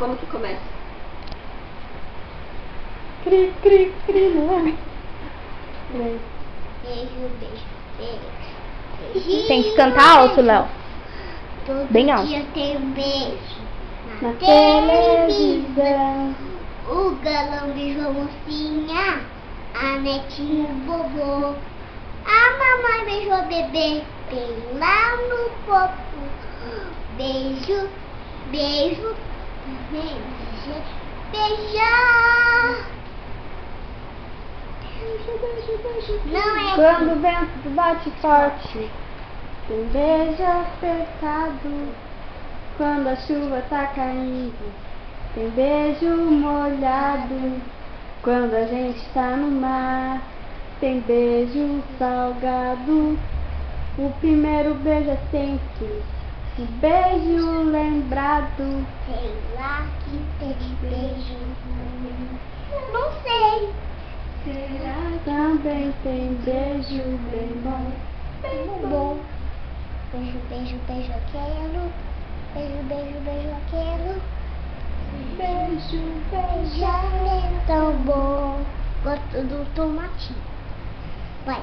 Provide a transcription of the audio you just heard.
como que começa? Cri, cri, cri, não é? Beijo, beijo, beijo. Tem que cantar alto, Léo. Bem alto. Todo dia tem um beijo Na televisão. O galão beijou a mocinha, a netinha o vovô. A mamãe beijou o bebê, bem lá no popo. Beijo, beijo, beijo, beijar. Não é Quando o vento bate forte, tem beijo apertado. Quando a chuva tá caindo, tem beijo molhado. Quando a gente tá no mar, tem beijo salgado. O primeiro beijo é sempre o beijo lembrado. sei lá que tem beijo. Não sei. Também tem beijo bem bom. Bem bom. Beijo, beijo, beijo, quero. Beijo, beijo, beijo, quero. Beijo, Beijar é tão bom. Gosto do tomatinho. Vai.